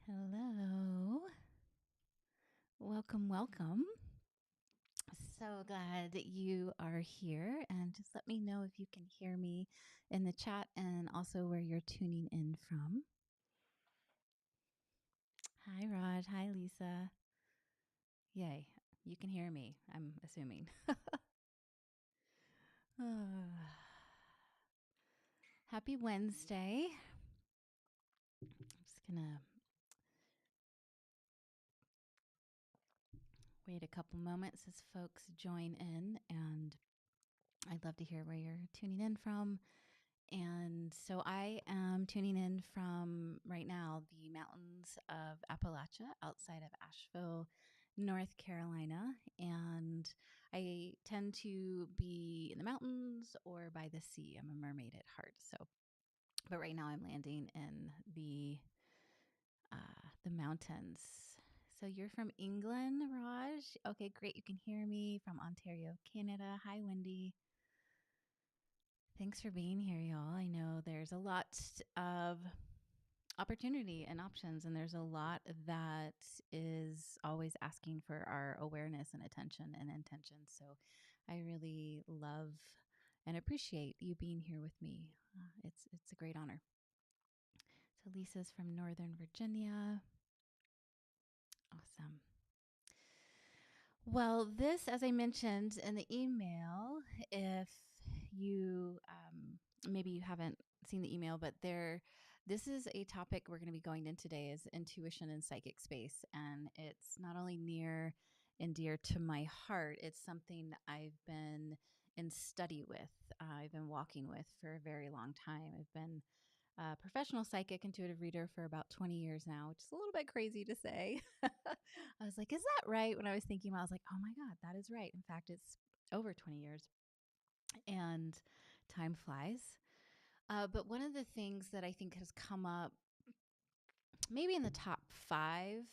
Hello. Welcome, welcome. So glad that you are here. And just let me know if you can hear me in the chat and also where you're tuning in from. Hi, Raj. Hi, Lisa. Yay. You can hear me, I'm assuming. Happy Wednesday. I'm just going to wait a couple moments as folks join in, and I'd love to hear where you're tuning in from. And so I am tuning in from right now the mountains of Appalachia outside of Asheville, North Carolina. And I tend to be in the mountains or by the sea. I'm a mermaid at heart. But right now I'm landing in the mountains. So you're from England, Raj? Okay, great. You can hear me from Ontario, Canada. Hi, Wendy. Thanks for being here, y'all. I know there's a lot of opportunity and options, and there's a lot that is always asking for our awareness and attention and intention. So I really love and appreciate you being here with me. It's a great honor. So Lisa's from Northern Virginia. Awesome. Well, this, as I mentioned in the email, if you maybe you haven't seen the email, but this is a topic we're going to be going in today is intuition and psychic space, and it's not only near and dear to my heart. It's something I've been in study with. I've been walking with for a very long time. I've been a professional psychic intuitive reader for about 20 years now, which is a little bit crazy to say. I was like, is that right? When I was thinking about it, I was like, oh my God, that is right. In fact, it's over 20 years and time flies. But one of the things that I think has come up maybe in the top five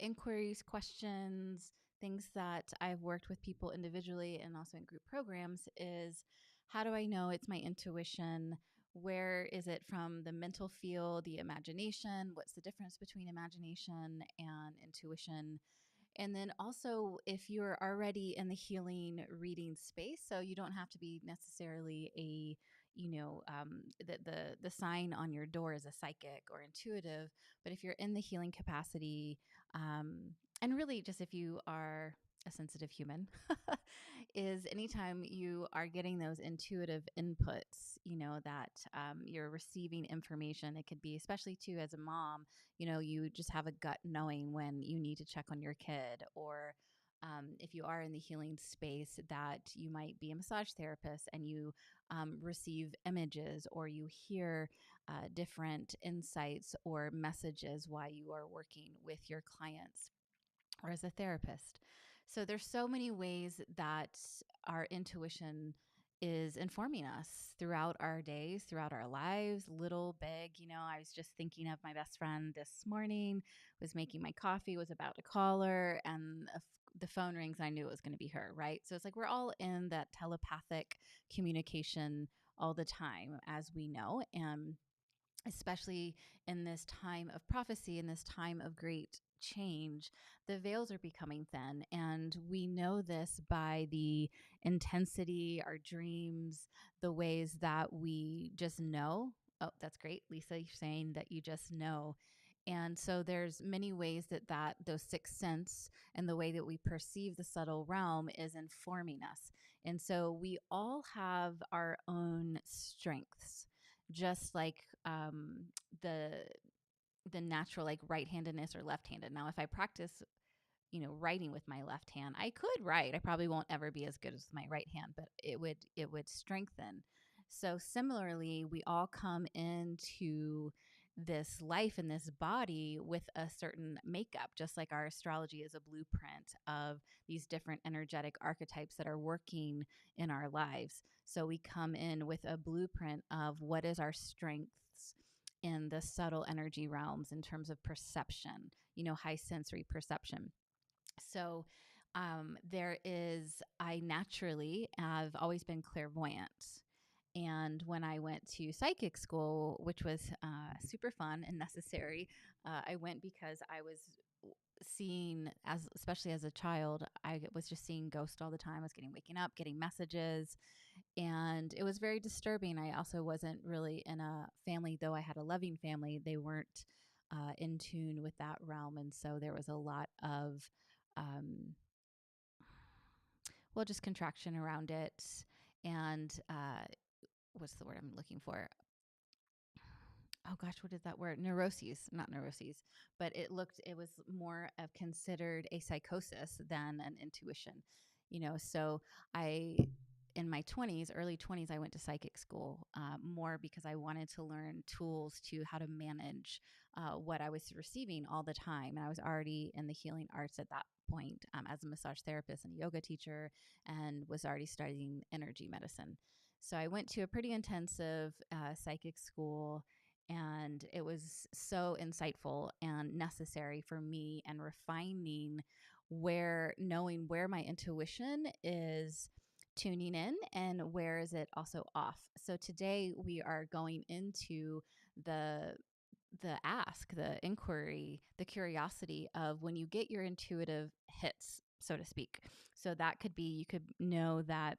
inquiries, questions, things that I've worked with people individually and also in group programs is how do I know it's my intuition? Where is it from the mental field, the imagination? What's the difference between imagination and intuition? And then also, if you're already in the healing reading space, so you don't have to be necessarily the sign on your door is a psychic or intuitive, but if you're in the healing capacity, and really just if you are a sensitive human, is anytime you are getting those intuitive inputs, that you're receiving information. It could be, especially too, as a mom, you just have a gut knowing when you need to check on your kid, or if you are in the healing space, that you might be a massage therapist and you receive images or you hear different insights or messages while you are working with your clients or as a therapist. So there's so many ways that our intuition is informing us throughout our days, throughout our lives, little, big. I was just thinking of my best friend this morning, was making my coffee, was about to call her, and the phone rings. I knew it was going to be her, right? So it's like we're all in that telepathic communication all the time, as we know. And especially in this time of prophecy, in this time of great change, the veils are becoming thin. And we know this by the intensity, our dreams, the ways that we just know. Oh, that's great. Lisa, you're saying that you just know. And so there's many ways that those sixth sense and the way that we perceive the subtle realm is informing us. And so we all have our own strengths, just like the natural like right-handedness or left-handed. Now, if I practice, writing with my left hand, I could write. I probably won't ever be as good as my right hand, but it would strengthen. So similarly, we all come into this life in this body with a certain makeup, just like our astrology is a blueprint of these different energetic archetypes that are working in our lives. So we come in with a blueprint of what is our strengths in the subtle energy realms in terms of perception, high sensory perception. So I naturally have always been clairvoyant. And when I went to psychic school, which was super fun and necessary, I went because I was seeing, as especially as a child, I was just seeing ghosts all the time. I was waking up, getting messages, and it was very disturbing. I also wasn't really in a family, though I had a loving family. They weren't in tune with that realm, and so there was a lot of um, well, just contraction around it, and what's the word I'm looking for? Oh gosh, what is that word? Neuroses, not neuroses, but it was more of considered a psychosis than an intuition, So I, in my 20s, early 20s, I went to psychic school more because I wanted to learn tools to how to manage what I was receiving all the time. And I was already in the healing arts at that point as a massage therapist and a yoga teacher, and was already studying energy medicine. So I went to a pretty intensive psychic school, and it was so insightful and necessary for me, and refining knowing where my intuition is tuning in and where is it also off. So today we are going into the the inquiry, the curiosity of when you get your intuitive hits, so to speak. So that could be, you could know that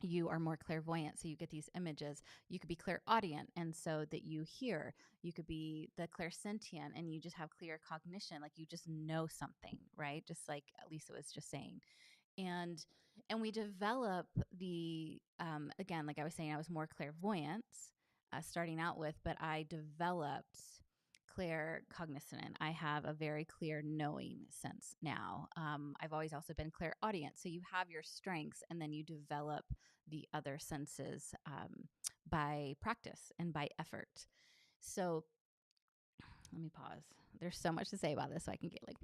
you are more clairvoyant, so you get these images. You could be clairaudient, and so that you hear. You could be the clairsentient, and you just have clear cognition, like you just know something, right? Just like Lisa was just saying. And and we develop the again, like I was saying, I was more clairvoyant starting out with, but I developed clear cognizant. I have a very clear knowing sense now. I've always also been clairaudient. So you have your strengths, and then you develop the other senses by practice and by effort. So let me pause. There's so much to say about this, so I can get like,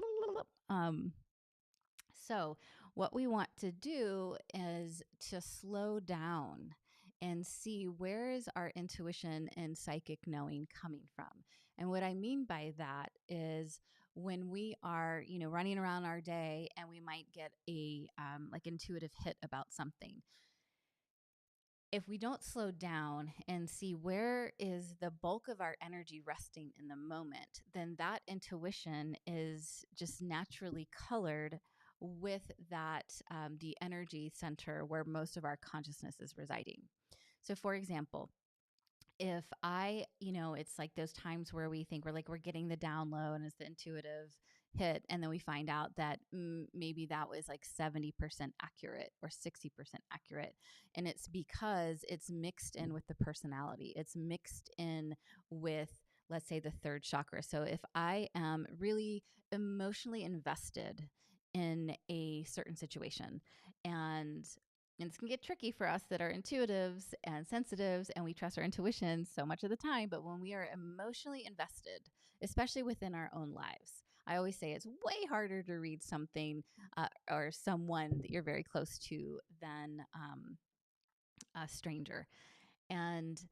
so, what we want to do is to slow down and see where is our intuition and psychic knowing coming from. And what I mean by that is when we are, running around our day and we might get a like intuitive hit about something. If we don't slow down and see where is the bulk of our energy resting in the moment, then that intuition is just naturally colored with that, the energy center where most of our consciousness is residing. So, for example, if it's like those times where we think we're getting the download and it's the intuitive hit, and then we find out that maybe that was like 70% accurate or 60% accurate. And it's because it's mixed in with the personality, it's mixed in with, let's say, the third chakra. So if I am really emotionally invested in a certain situation, and it's going to get tricky for us that are intuitives and sensitives, and we trust our intuition so much of the time. But when we are emotionally invested, especially within our own lives, I always say it's way harder to read something or someone that you're very close to than a stranger. And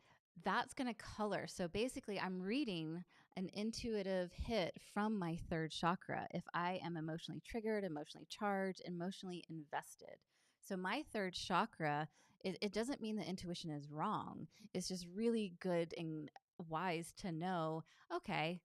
that's going to color. So basically, I'm reading an intuitive hit from my third chakra if I am emotionally triggered, emotionally charged, emotionally invested. So my third chakra, it doesn't mean that intuition is wrong. It's just really good and wise to know, okay,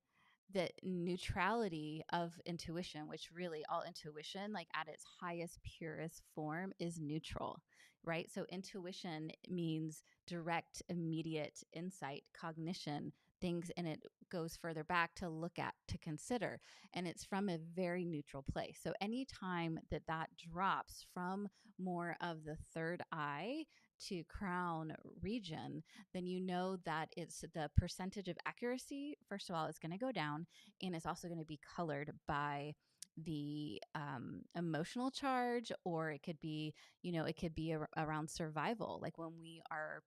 the neutrality of intuition, which really all intuition, like at its highest, purest form, is neutral, right? So intuition means direct, immediate insight, cognition, things, and it goes further back to look at, to consider, and it's from a very neutral place. So anytime that that drops from more of the third eye to crown region, then you know that it's the percentage of accuracy, first of all, is going to go down, and it's also going to be colored by the emotional charge, or it could be, it could be around survival, like when we are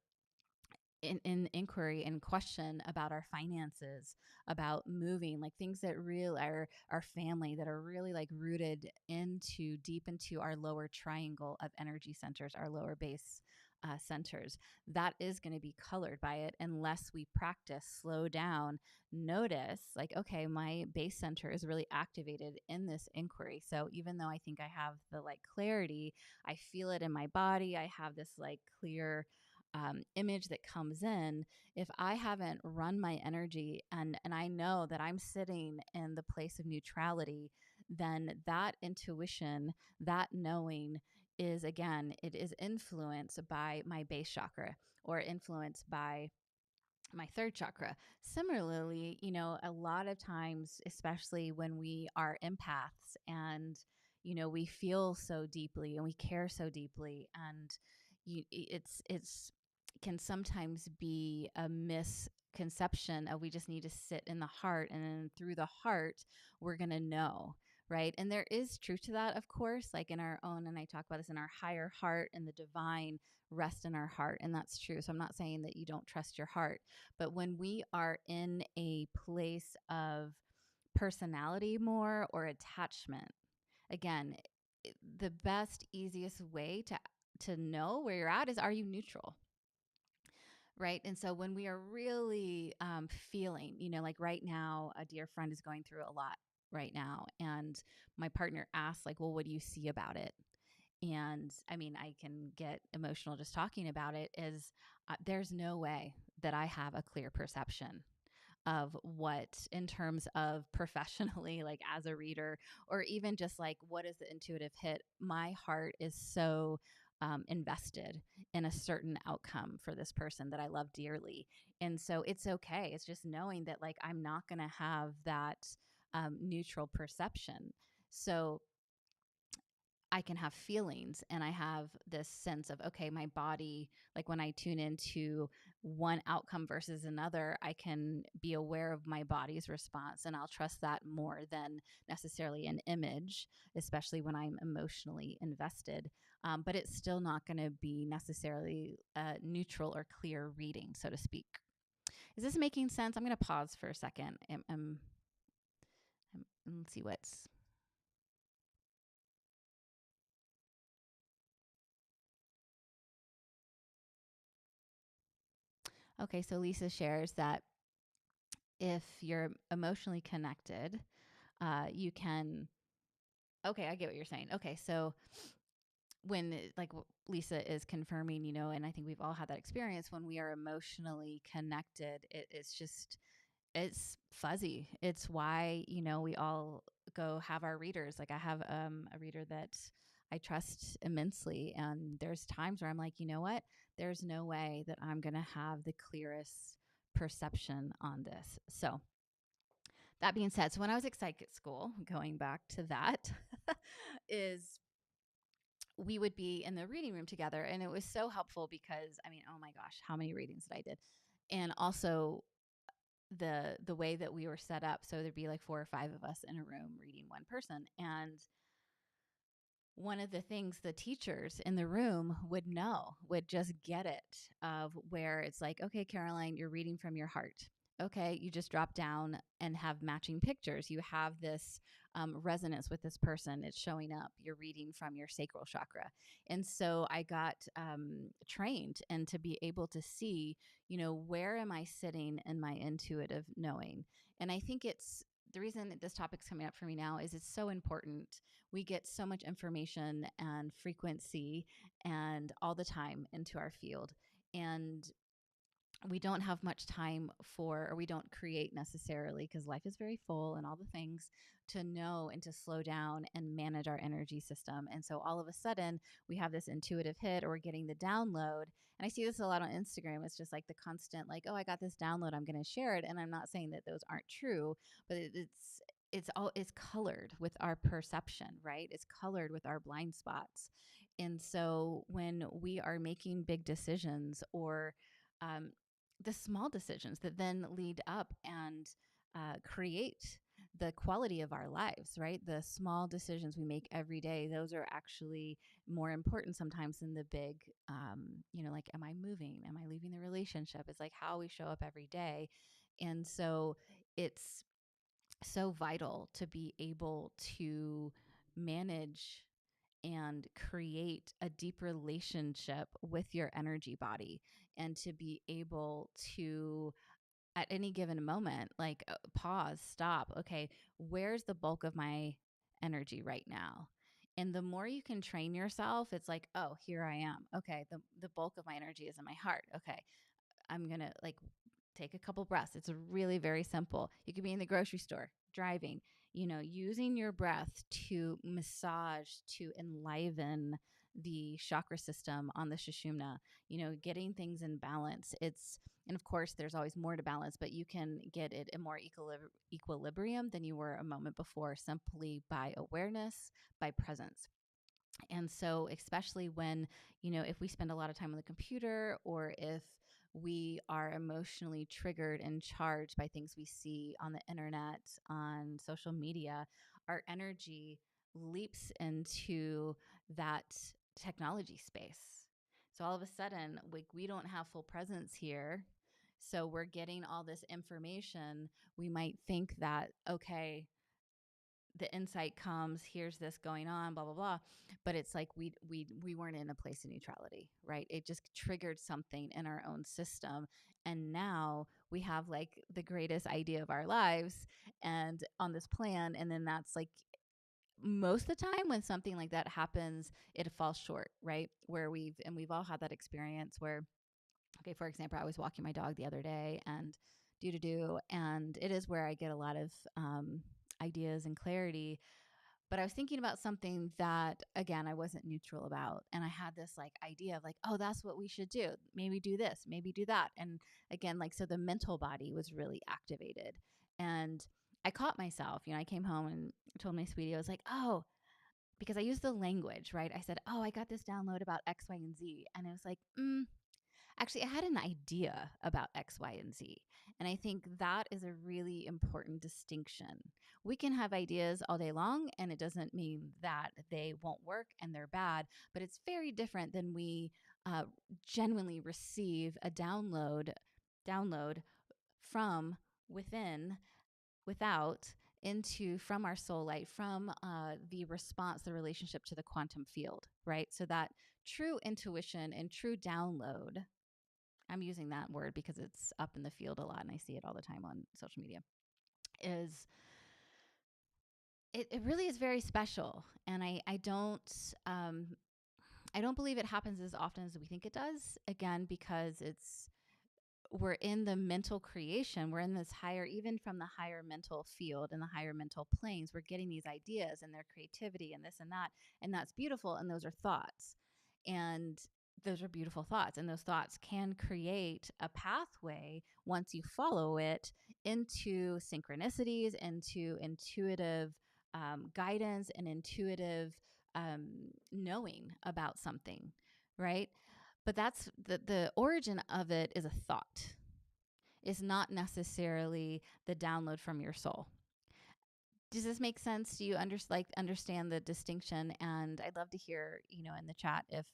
in inquiry and question about our finances, about moving, like things that really are our family, that are really like rooted into deep into our lower triangle of energy centers, our lower base centers. That is going to be colored by it unless we practice, slow down, notice, like, okay, my base center is really activated in this inquiry. So even though I think I have the like clarity, I feel it in my body. I have this like clear image that comes in, if I haven't run my energy and I know that I'm sitting in the place of neutrality, then that intuition, that knowing is, again, it is influenced by my base chakra or influenced by my third chakra. Similarly, a lot of times, especially when we are empaths and, we feel so deeply and we care so deeply, and it's can sometimes be a misconception of we just need to sit in the heart, and then through the heart we're going to know, right? And there is truth to that, of course, like in our own, and I talk about this, in our higher heart and the divine rest in our heart, and that's true. So I'm not saying that you don't trust your heart, but when we are in a place of personality more or attachment, again, the best, easiest way to know where you're at is, are you neutral? Right. And so when we are really feeling, like right now, a dear friend is going through a lot right now. And my partner asks, like, well, what do you see about it? And I mean, I can get emotional just talking about it. Is there's no way that I have a clear perception of what, in terms of professionally, like as a reader, or even just like what is the intuitive hit. My heart is so invested in a certain outcome for this person that I love dearly. And so it's okay. It's just knowing that, like, I'm not going to have that neutral perception. So I can have feelings, and I have this sense of, okay, my body, like when I tune into one outcome versus another, I can be aware of my body's response, and I'll trust that more than necessarily an image, especially when I'm emotionally invested. But it's still not going to be necessarily neutral or clear reading, so to speak. Is this making sense? I'm going to pause for a second. Let's see what's. Okay, so Lisa shares that if you're emotionally connected, you can. Okay, I get what you're saying. Okay, so when, like Lisa is confirming, and I think we've all had that experience, when we are emotionally connected, it's just, it's fuzzy. It's why, we all go have our readers. Like I have a reader that I trust immensely. And there's times where I'm like, you know what? There's no way that I'm going to have the clearest perception on this. So that being said, so when I was at psychic school, going back to that, is we would be in the reading room together. And it was so helpful because, I mean, oh my gosh, how many readings that I did. And also the way that we were set up. So there'd be like 4 or 5 of us in a room reading one person. And one of the things the teachers in the room would just get it, of where it's like, okay, Caroline, you're reading from your heart. Okay, you just drop down and have matching pictures. You have this resonance with this person. It's showing up. You're reading from your sacral chakra. And so I got trained, and to be able to see, where am I sitting in my intuitive knowing? And I think it's the reason that this topic's coming up for me now is it's so important. We get so much information and frequency and all the time into our field. And we don't have much time for, or we don't create necessarily, because life is very full and all the things, to know and to slow down and manage our energy system. And so all of a sudden we have this intuitive hit, or we're getting the download. And I see this a lot on Instagram. It's just like the constant, like, oh, I got this download, I'm going to share it. And I'm not saying that those aren't true, but it's colored with our perception, right? It's colored with our blind spots. And so when we are making big decisions, or um, the small decisions that then lead up and create the quality of our lives, right? The small decisions we make every day, those are actually more important sometimes than the big, like, am I moving? Am I leaving the relationship? It's like how we show up every day. And so it's so vital to be able to manage and create a deep relationship with your energy body, and to be able to, at any given moment, like, pause, stop. Okay, where's the bulk of my energy right now? And the more you can train yourself, it's like, oh, here I am. Okay, the bulk of my energy is in my heart. Okay, I'm going to like take a couple breaths. It's really very simple. You could be in the grocery store, driving, using your breath to massage, to enliven the chakra system on the Sushumna, getting things in balance. And of course, there's always more to balance, but you can get it in more equilibrium than you were a moment before simply by awareness, by presence. And so, especially when, if we spend a lot of time on the computer or if we are emotionally triggered and charged by things we see on the internet, on social media, our energy leaps into that technology space. So all of a sudden, we don't have full presence here. So we're getting all this information. We might think that, okay, the insight comes, here's this going on, blah blah blah, but it's like we weren't in a place of neutrality, right? It just triggered something in our own system, and now we have like the greatest idea of our lives and on this plan, and then that's like most of the time when something like that happens, it falls short, right? Where we've all had that experience where, okay, for example, I was walking my dog the other day and and it is where I get a lot of ideas and clarity. But I was thinking about something that, again, I wasn't neutral about. And I had this like idea of like, oh, that's what we should do. Maybe do this, maybe do that. And again, like, so the mental body was really activated. And I caught myself, I came home and told my sweetie, I was like, oh, because I used the language, right? I said, oh, I got this download about X, Y, and Z. And it was like, actually, I had an idea about X, Y, and Z. And I think that is a really important distinction. We can have ideas all day long, and it doesn't mean that they won't work and they're bad, but it's very different than we uh, genuinely receive a download from within, without, into, from our soul light, from the response, the relationship to the quantum field, right? So that true intuition and true download, I'm using that word because it's up in the field a lot and I see it all the time on social media, is it really is very special. And I don't believe it happens as often as we think it does. Again, because we're in the mental creation. We're in this higher, even from the higher mental field and the higher mental planes, we're getting these ideas and their creativity and this and that. And that's beautiful. And those are thoughts. And those are beautiful thoughts. And those thoughts can create a pathway once you follow it into synchronicities, into intuitive guidance and intuitive knowing about something, right? But that's the origin of it is a thought. Is not necessarily the download from your soul. Does this make sense? Do you understand the distinction? And I'd love to hear, in the chat if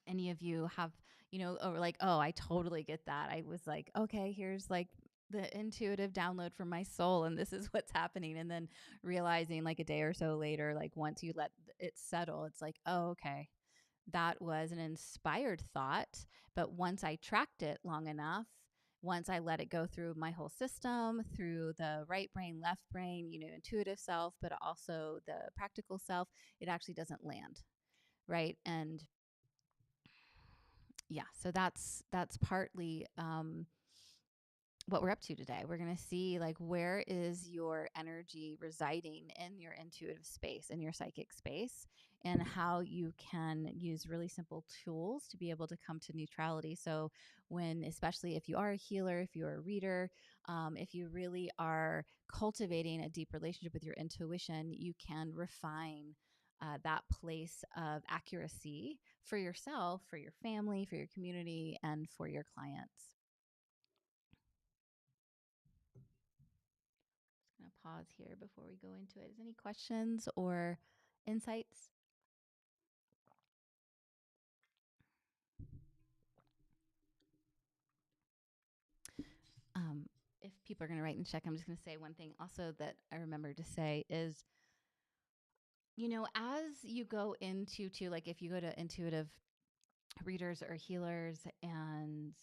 any of you have, or like, oh, I totally get that. I was like, okay, here's like the intuitive download from my soul, and this is what's happening. And then realizing like a day or so later, like once you let it settle, it's like, oh, okay, that was an inspired thought. But once I tracked it long enough, once I let it go through my whole system, through the right brain, left brain, intuitive self, but also the practical self, it actually doesn't land. Right. And yeah, so that's partly what we're up to today. We're going to see like where is your energy residing in your intuitive space, in your psychic space, and how you can use really simple tools to be able to come to neutrality. So especially if you are a healer, if you're a reader, if you really are cultivating a deep relationship with your intuition, you can refine that place of accuracy for yourself, for your family, for your community, and for your clients. Just going to pause here before we go into it. Is any questions or insights? If people are going to write and check, I'm just going to say one thing also that I remember to say is, as you go into, like if you go to intuitive readers or healers, and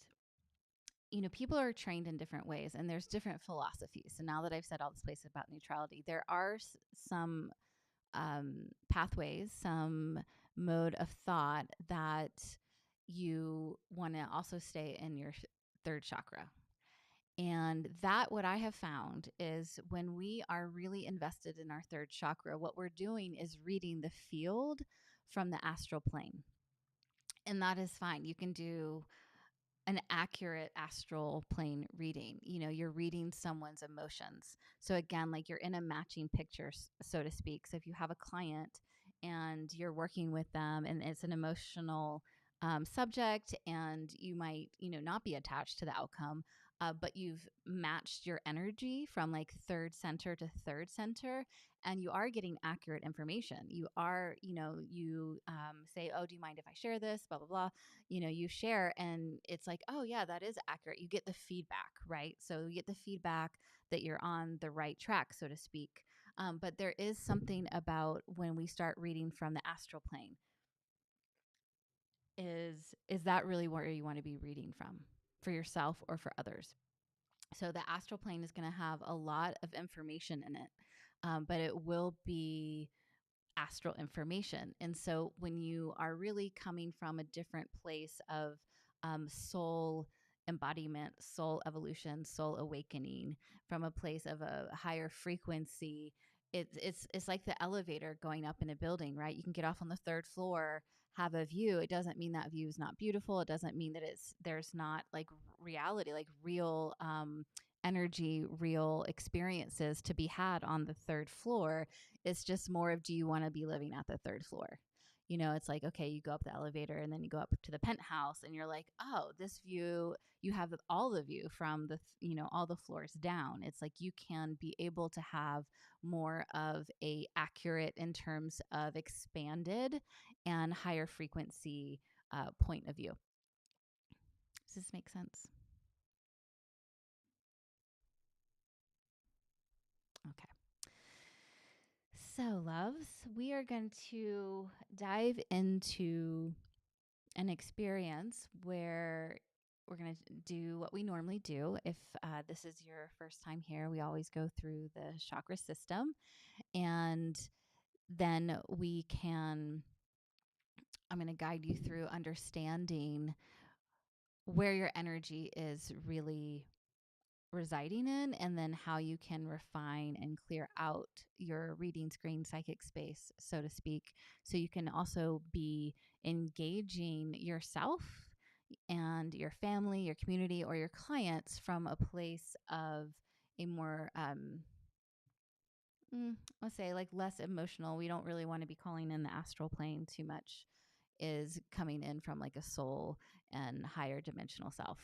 people are trained in different ways and there's different philosophies. So now that I've said all this place about neutrality, there are some pathways, some mode of thought that you want to also stay in your third chakra. And that, what I have found is when we are really invested in our third chakra, what we're doing is reading the field from the astral plane. And that is fine. You can do an accurate astral plane reading. You know, you're reading someone's emotions. So again, like you're in a matching picture, so to speak. So if you have a client and you're working with them and it's an emotional subject, and you might, not be attached to the outcome, but you've matched your energy from like third center to third center, and you are getting accurate information. You are, you say, oh, do you mind if I share this? Blah, blah, blah. You share, and it's like, oh, yeah, that is accurate. You get the feedback, right? So you get the feedback that you're on the right track, so to speak. But there is something about when we start reading from the astral plane. Is that really where you want to be reading from, for yourself or for others? So the astral plane is going to have a lot of information in it, but it will be astral information. And so when you are really coming from a different place of soul embodiment, soul evolution, soul awakening, from a place of a higher frequency, it's like the elevator going up in a building, right? You can get off on the third floor, have a view. It doesn't mean that view is not beautiful. It doesn't mean that there's not like reality, like real energy, real experiences to be had on the third floor. It's just more of, do you want to be living at the third floor? It's like, okay, you go up the elevator and then you go up to the penthouse and you're like, oh, this view, you have all the view from all the floors down. It's like you can be able to have more of a accurate, in terms of expanded and higher frequency point of view. Does this make sense? Okay. So, loves, we are going to dive into an experience where we're going to do what we normally do. If this is your first time here, we always go through the chakra system, and then I'm going to guide you through understanding where your energy is really residing in, and then how you can refine and clear out your reading screen psychic space, so to speak, so you can also be engaging yourself and your family, your community, or your clients from a place of a more let's say like less emotional. We don't really want to be calling in the astral plane too much, is coming in from like a soul and higher dimensional self.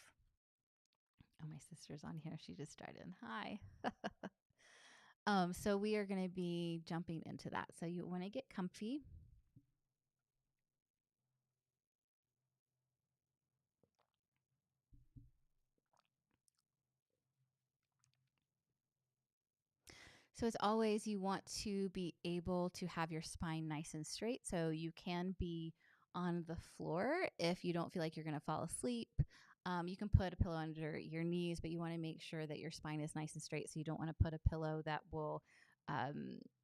Oh, my sister's on here. She just tried in. Hi. So we are going to be jumping into that. So you want to get comfy. So as always, you want to be able to have your spine nice and straight. So you can be on the floor if you don't feel like you're going to fall asleep. You can put a pillow under your knees, but you want to make sure that your spine is nice and straight. So you don't want to put a pillow that will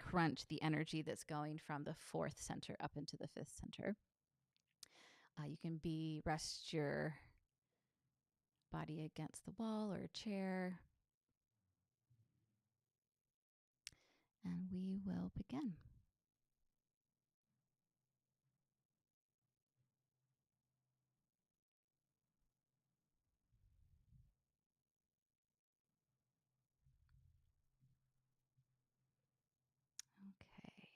crunch the energy that's going from the fourth center up into the fifth center. You can rest your body against the wall or a chair. And we will begin. Okay.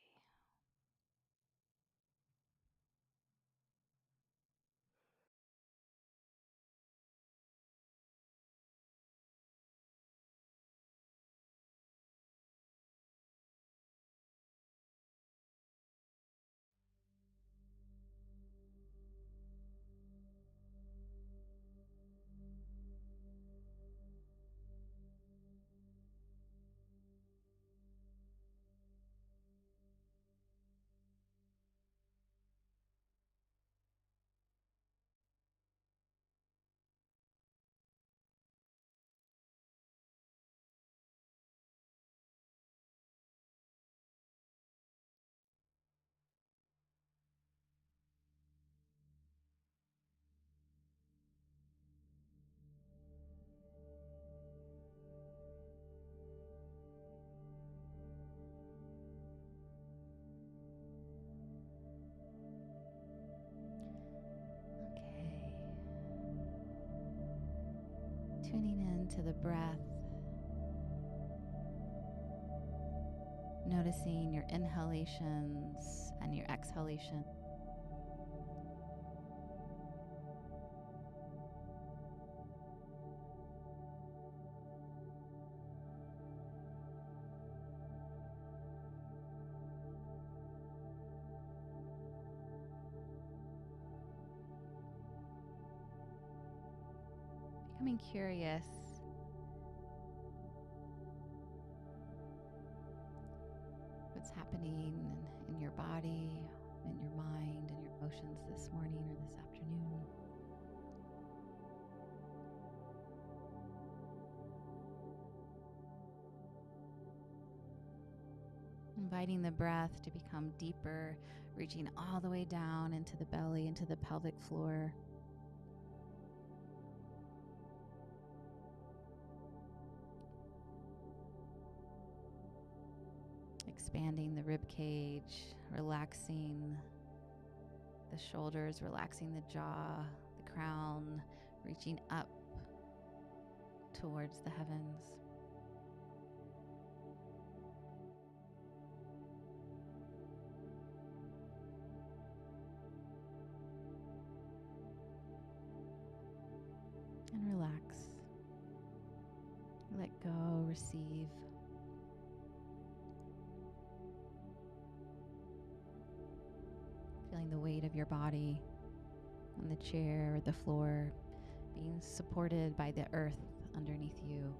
into the breath, noticing your inhalations and your exhalations. Becoming curious what's happening in your body, in your mind, and your emotions this morning or this afternoon. Inviting the breath to become deeper, reaching all the way down into the belly, into the pelvic floor. Expanding the rib cage, relaxing the shoulders, relaxing the jaw, the crown, reaching up towards the heavens. And relax. Let go, receive. Feeling the weight of your body on the chair or the floor, being supported by the earth underneath you.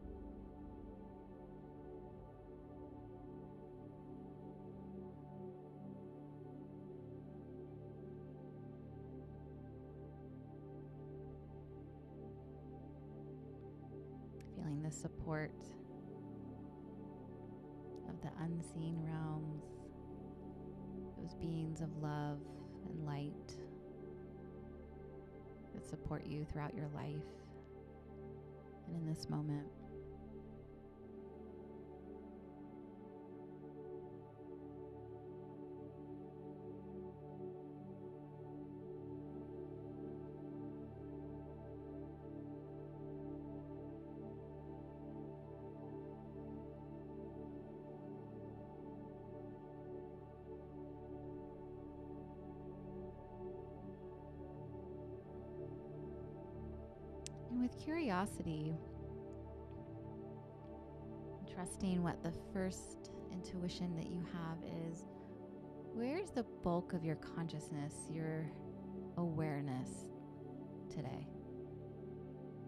Feeling the support of the unseen realms, those beings of love and light that support you throughout your life and in this moment. And with curiosity, trusting what the first intuition that you have is, where's the bulk of your consciousness, your awareness today,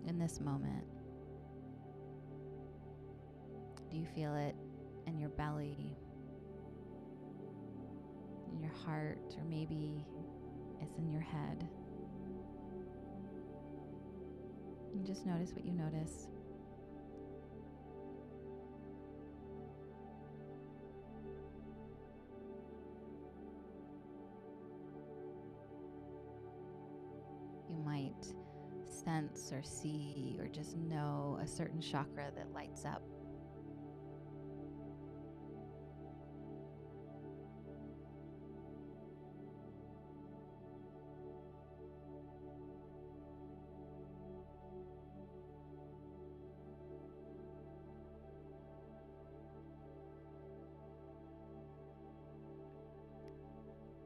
in this moment? Do you feel it in your belly, in your heart, or maybe it's in your head? And just notice what you notice. You might sense or see or just know a certain chakra that lights up.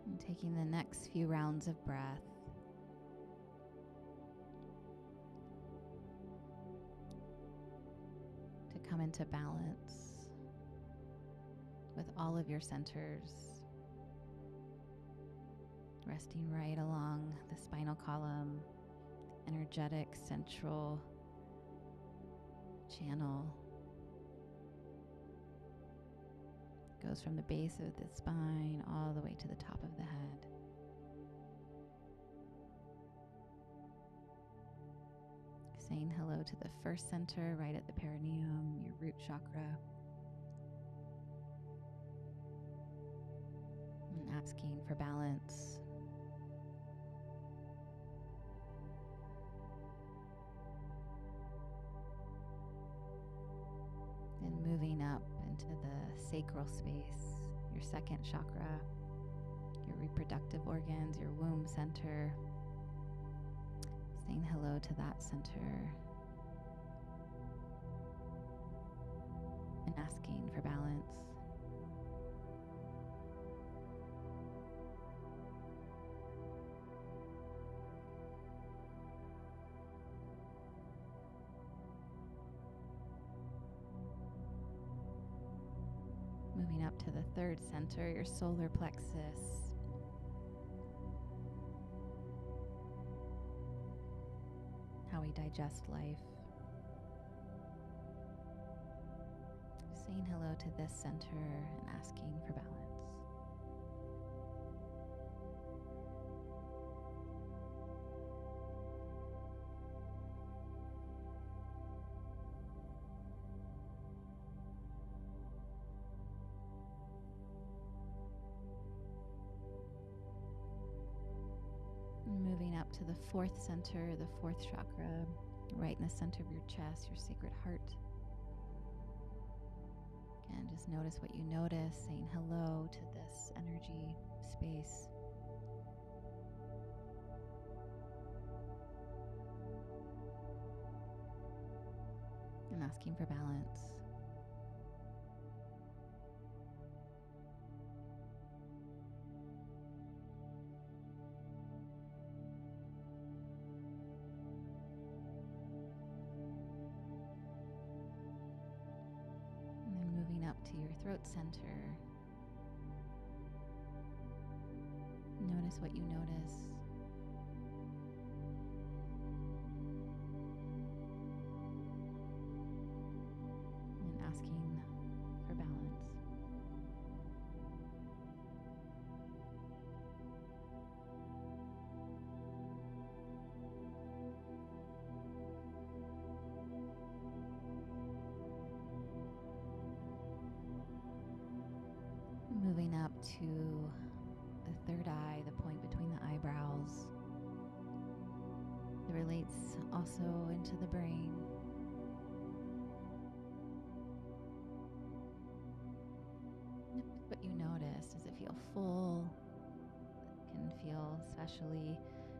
And taking the next few rounds of breath, to come into balance with all of your centers, resting right along the spinal column, the energetic central channel. Goes from the base of the spine all the way to the top of the head. Saying hello to the first center right at the perineum, your root chakra. And asking for balance. And moving up into the sacral space, your second chakra, your reproductive organs, your womb center. Saying hello to that center. asking for balance. Moving up to the third center, your solar plexus. How we digest life. Saying hello to this center and asking for balance. Moving up to the fourth center, the fourth chakra, right in the center of your chest, your sacred heart. Again, just notice what you notice, saying hello to this energy space. And asking for balance. Up to your throat center. Notice what you notice. And asking for balance. Moving up to the third eye, the point between the eyebrows. It relates also into the brain. What you notice, does it feel full? It can feel especially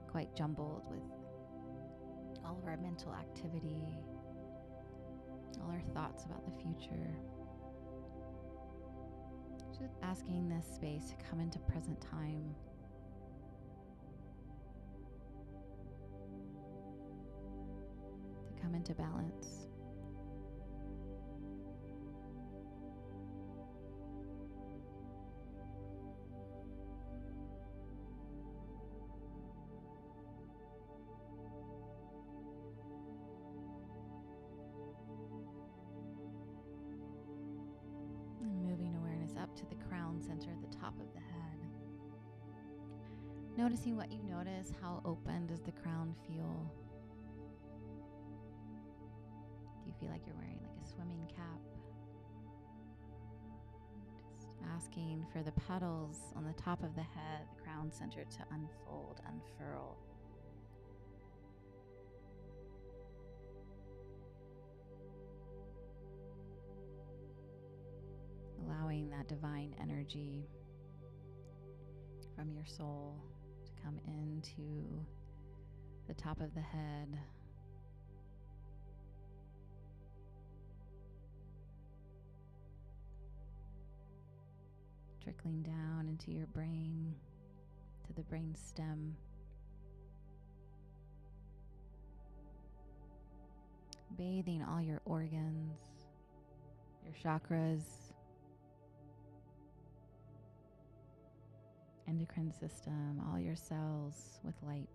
quite jumbled with all of our mental activity, all our thoughts about the future. Just asking this space to come into present time. To come into balance. Up to the crown center at the top of the head. Noticing what you notice, how open does the crown feel? Do you feel like you're wearing like a swimming cap? Just asking for the petals on the top of the head, the crown center, to unfold, unfurl. Allowing that divine energy from your soul to come into the top of the head. Trickling down into your brain, to the brain stem. Bathing all your organs, your chakras, endocrine system, all your cells with light.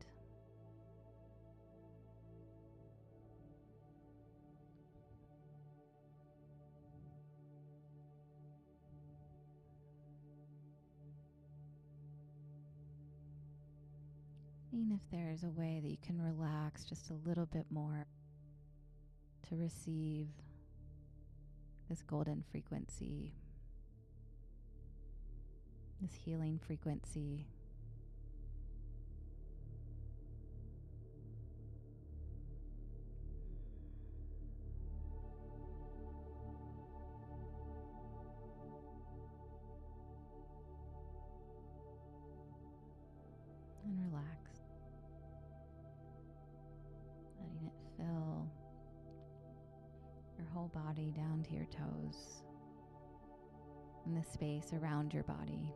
Seeing if there's a way that you can relax just a little bit more to receive this golden frequency, this healing frequency. And relax, letting it fill your whole body down to your toes. in the space around your body.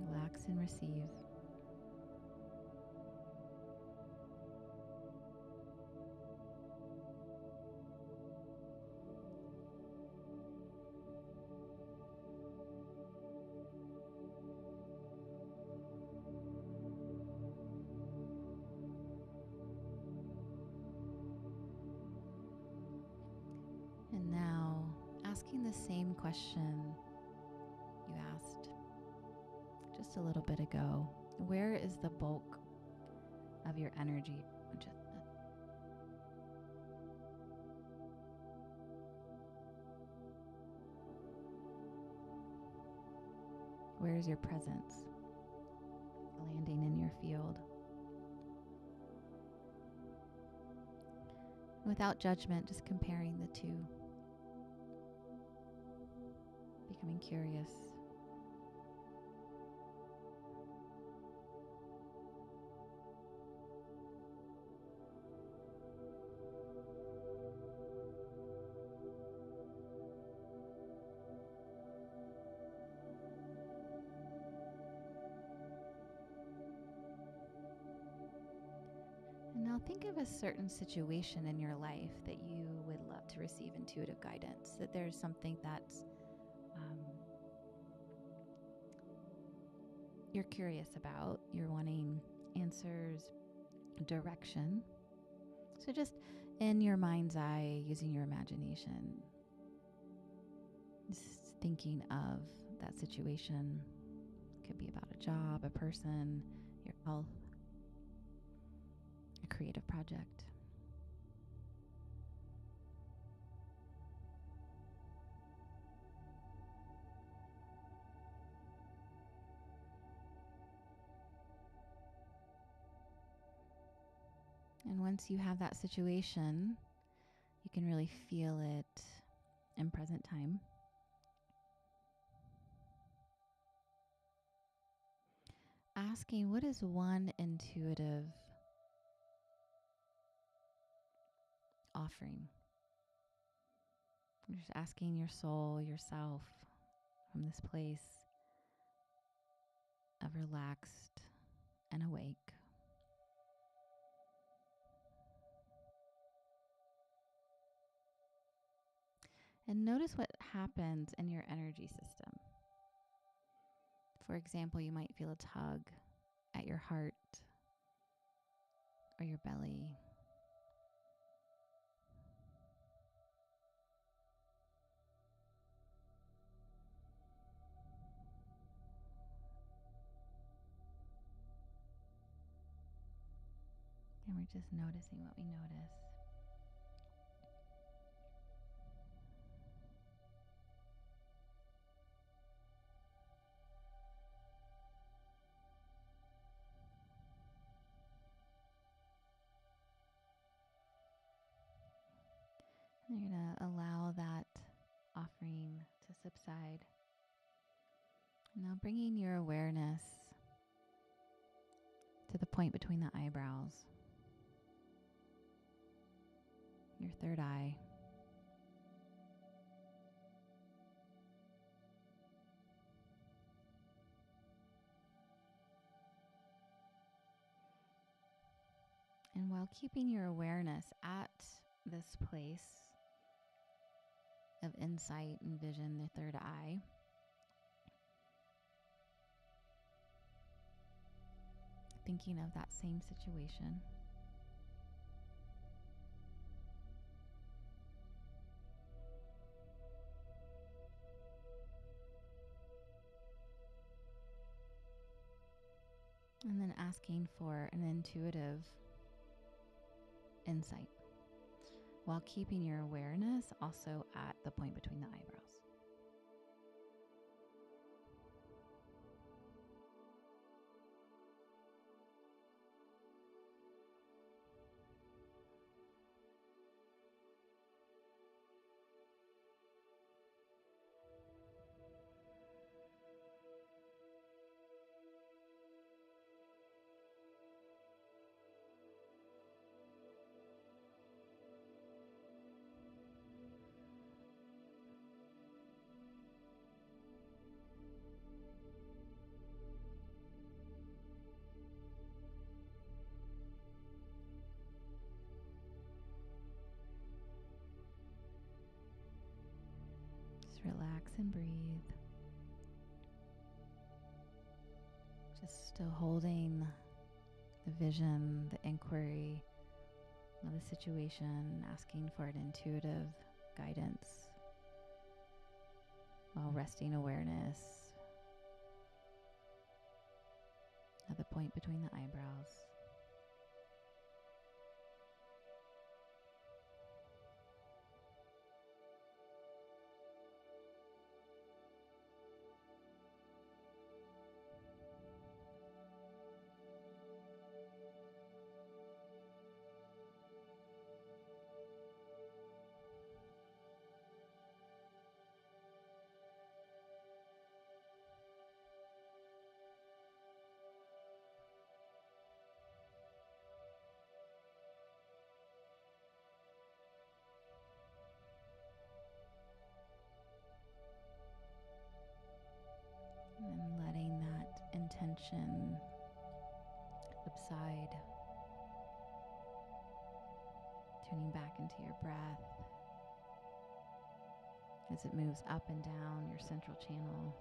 Relax and receive. And now, asking the same question you asked just a little bit ago. Where is the bulk of your energy? Where is your presence landing in your field? Without judgment, just comparing the two. Becoming curious. And now think of a certain situation in your life that you would love to receive intuitive guidance, that there's something that's you're curious about, you're wanting answers, direction. So just in your mind's eye, using your imagination, just thinking of that situation. It could be about a job, a person, your health, a creative project. And once you have that situation, you can really feel it in present time. Asking, what is one intuitive offering? You're just asking your soul, yourself, from this place of relaxed and awake. And notice what happens in your energy system. For example, you might feel a tug at your heart or your belly. And we're just noticing what we notice. And you're going to allow that offering to subside. Now bringing your awareness to the point between the eyebrows, your third eye. And while keeping your awareness at this place of insight and vision, the third eye, thinking of that same situation. And then asking for an intuitive insight. while keeping your awareness also at the point between the eyebrows. Just relax and breathe. Just still holding the vision, the inquiry of the situation, asking for an intuitive guidance while resting awareness at the point between the eyebrows. And letting that intention subside, tuning back into your breath as it moves up and down your central channel,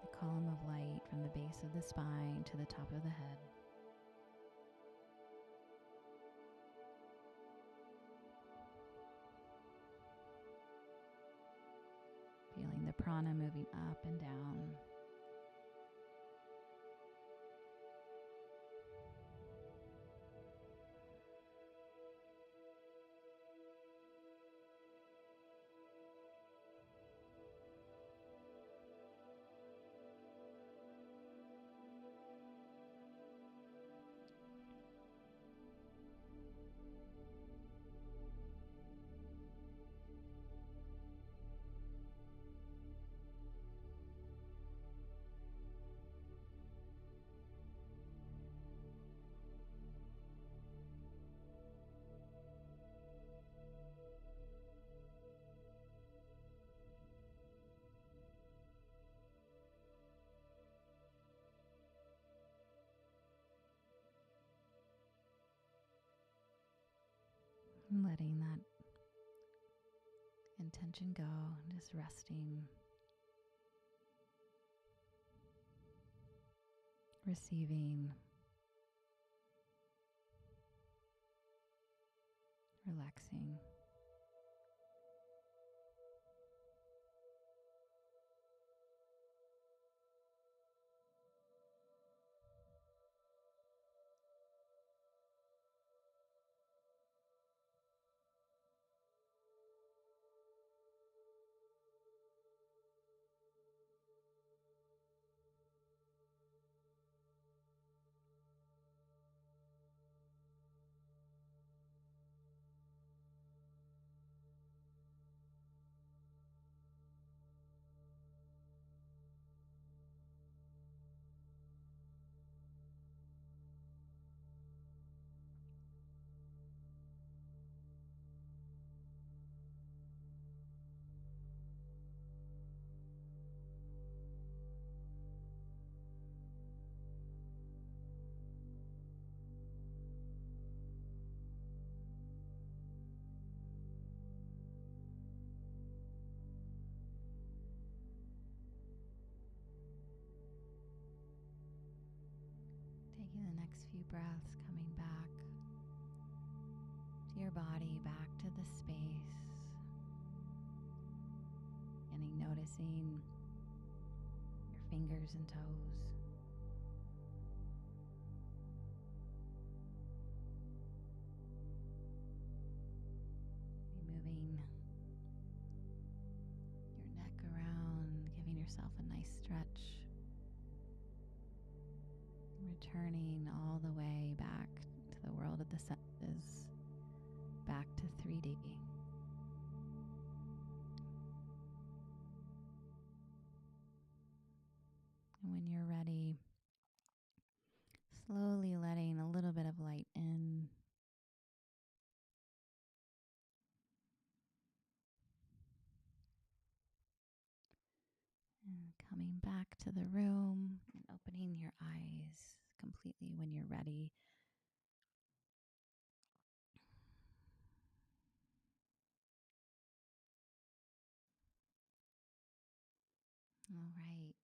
a column of light from the base of the spine to the top of the head. Feeling the prana moving up and down. And letting that intention go, just resting, receiving, relaxing. Taking the next few breaths, coming back to your body, back to the space, beginning noticing your fingers and toes. yourself a nice stretch, returning all the way back to the world of the senses, back to 3D. And when you're ready, slowly letting a little bit of light in. And coming back to the room and opening your eyes completely when you're ready. All right.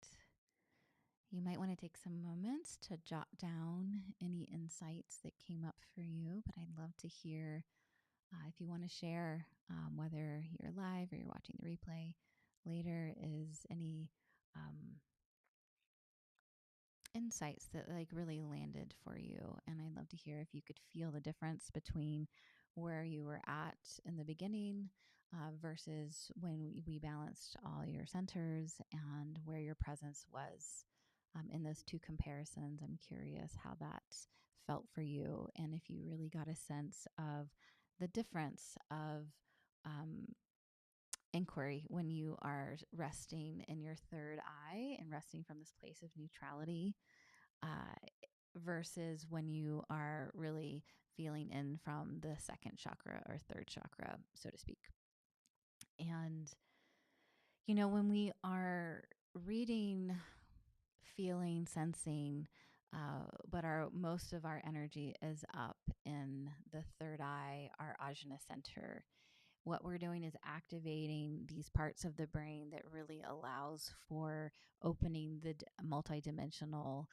You might want to take some moments to jot down any insights that came up for you, but I'd love to hear if you want to share, whether you're live or you're watching the replay later, is any insights that like really landed for you. And I'd love to hear if you could feel the difference between where you were at in the beginning versus when we balanced all your centers and where your presence was in those two comparisons. I'm curious how that felt for you, and if you really got a sense of the difference of inquiry when you are resting in your third eye and resting from this place of neutrality uh, versus when you are really feeling in from the second chakra or third chakra, so to speak. And, when we are reading, feeling, sensing, but our most of our energy is up in the third eye, our ajna center. What we're doing is activating these parts of the brain that really allows for opening the multidimensional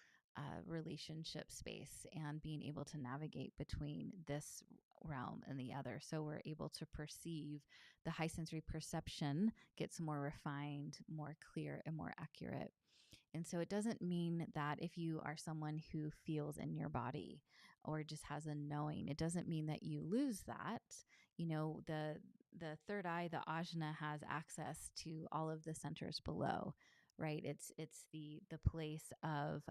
relationship space and being able to navigate between this realm and the other. So we're able to perceive, the high sensory perception gets more refined, more clear, and more accurate. And so it doesn't mean that if you are someone who feels in your body or just has a knowing, it doesn't mean that you lose that. The third eye, the ajna, has access to all of the centers below, right? It's the place of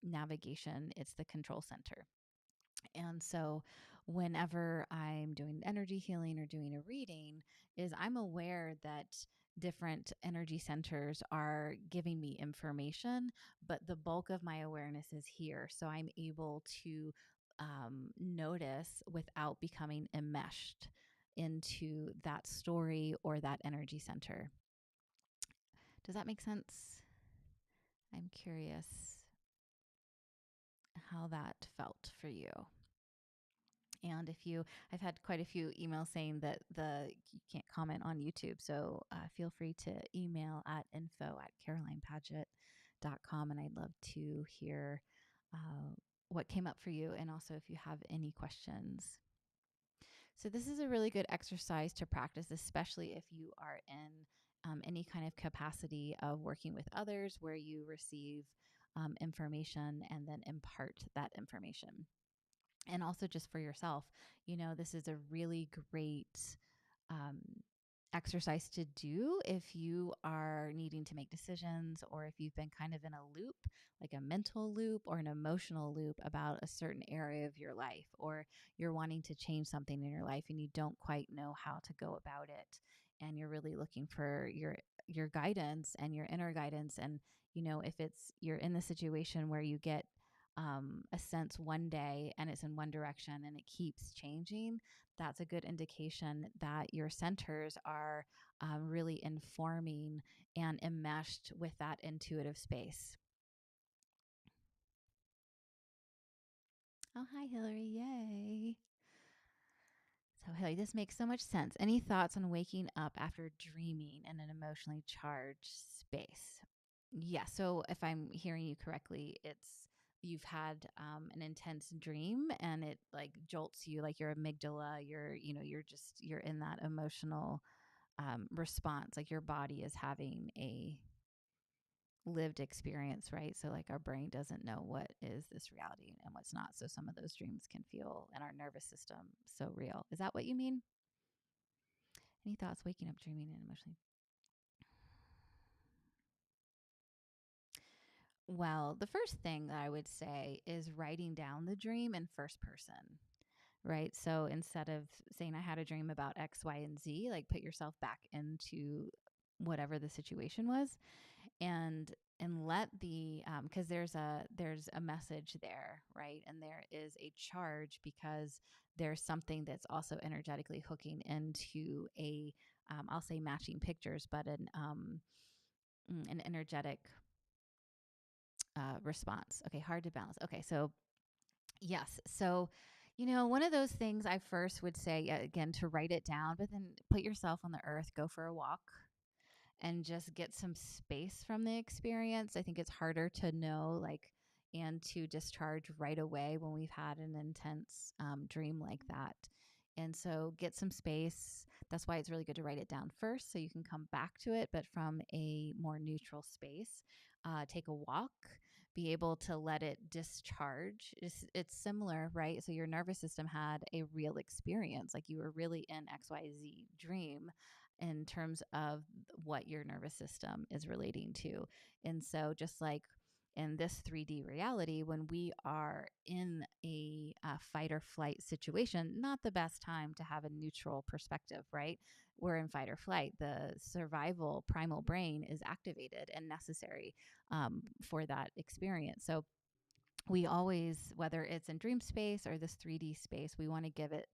navigation. It's the control center. And so whenever I'm doing energy healing or doing a reading, is I'm aware that different energy centers are giving me information, but the bulk of my awareness is here. So I'm able to notice without becoming enmeshed into that story or that energy center. Does that make sense? I'm curious how that felt for you. And I've had quite a few emails saying that you can't comment on YouTube. So feel free to email at info@carolinepadgett.com. And I'd love to hear what came up for you. And also if you have any questions. So this is a really good exercise to practice, especially if you are in any kind of capacity of working with others where you receive information and then impart that information. And also just for yourself, this is a really great um, exercise to do if you are needing to make decisions or if you've been kind of in a loop, like a mental loop or an emotional loop about a certain area of your life, or you're wanting to change something in your life and you don't quite know how to go about it. And you're really looking for your guidance and your inner guidance. And, if you're in the situation where you get a sense one day and it's in one direction and it keeps changing, that's a good indication that your centers are really informing and enmeshed with that intuitive space. Oh, hi, Hillary. Yay. So, Hillary, this makes so much sense. Any thoughts on waking up after dreaming in an emotionally charged space? Yeah. So, if I'm hearing you correctly, you've had an intense dream and it like jolts you, like your amygdala, you're in that emotional response, like your body is having a lived experience, right? So like our brain doesn't know what is this reality and what's not. So some of those dreams can feel in our nervous system so real. Is that what you mean? Any thoughts waking up dreaming and emotionally? Well, the first thing that I would say is writing down the dream in first person, right? So instead of saying I had a dream about X, Y, and Z, like put yourself back into whatever the situation was, and let the because there's a message there, right? And there is a charge because there's something that's also energetically hooking into a I'll say matching pictures, but an energetic response. Okay, hard to balance. Okay, so yes. So, one of those things I first would say, again, to write it down, but then put yourself on the earth, go for a walk, and just get some space from the experience. I think it's harder to know, like, and to discharge right away when we've had an intense dream like that. And so get some space. That's why it's really good to write it down first so you can come back to it, but from a more neutral space. Take a walk, be able to let it discharge. It's similar, right? So your nervous system had a real experience, like you were really in XYZ dream in terms of what your nervous system is relating to. And so, just like in this 3D reality, when we are in a fight or flight situation, not the best time to have a neutral perspective, right? We're in fight or flight. The survival primal brain is activated and necessary for that experience. So, we always, whether it's in dream space or this 3D space, we want to give it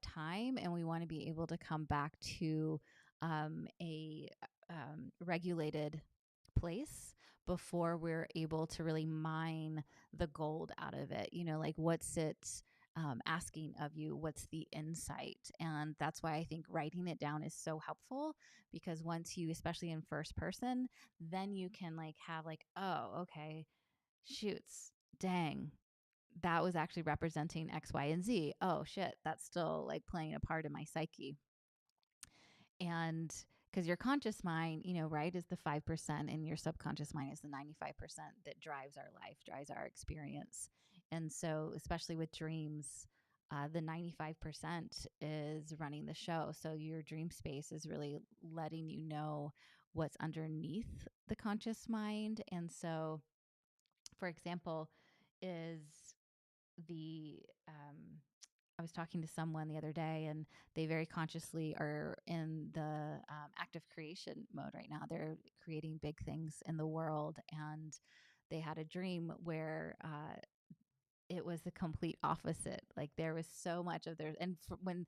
time, and we want to be able to come back to a regulated place before we're able to really mine the gold out of it. Like what's it asking of you? What's the insight? And that's why I think writing it down is so helpful, because once you, especially in first person, then you can like have like, oh, okay, shoots, dang, that was actually representing X, Y, and Z. Oh shit, that's still like playing a part in my psyche. And because your conscious mind, right, is the 5%, and your subconscious mind is the 95% that drives our life, drives our experience. And so, especially with dreams, the 95% is running the show. So, your dream space is really letting you know what's underneath the conscious mind. And so, for example, is the I was talking to someone the other day, and they very consciously are in the active creation mode right now. They're creating big things in the world, and they had a dream where it was the complete opposite. Like there was so much of their, and when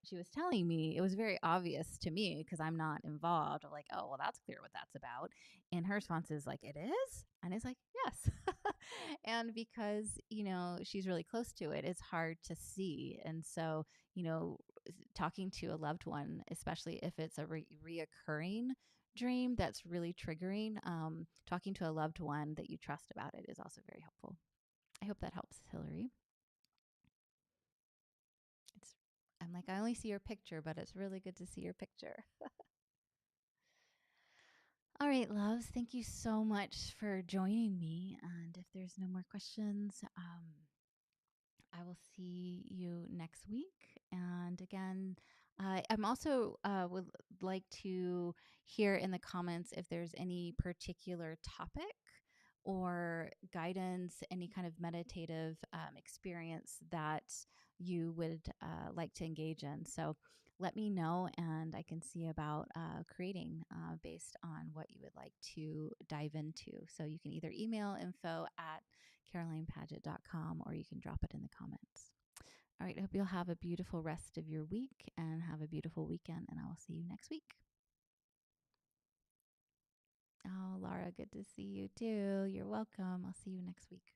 she was telling me, it was very obvious to me because I'm not involved. I'm like, oh, well, that's clear what that's about. And her response is like, it is? And it's like, yes. And because, she's really close to it, it's hard to see. And so, talking to a loved one, especially if it's a reoccurring dream that's really triggering, talking to a loved one that you trust about it is also very helpful. I hope that helps, Hillary. It's I'm like, I only see your picture, but it's really good to see your picture. All right, loves, thank you so much for joining me. And if there's no more questions, I will see you next week. And again, I'm also would like to hear in the comments if there's any particular topic or guidance, any kind of meditative experience that you would like to engage in. So let me know, and I can see about creating based on what you would like to dive into. So you can either email info@carolinepaget.com, or you can drop it in the comments. All right, I hope you'll have a beautiful rest of your week and have a beautiful weekend, and I will see you next week. Oh, Laura, good to see you too. You're welcome. I'll see you next week.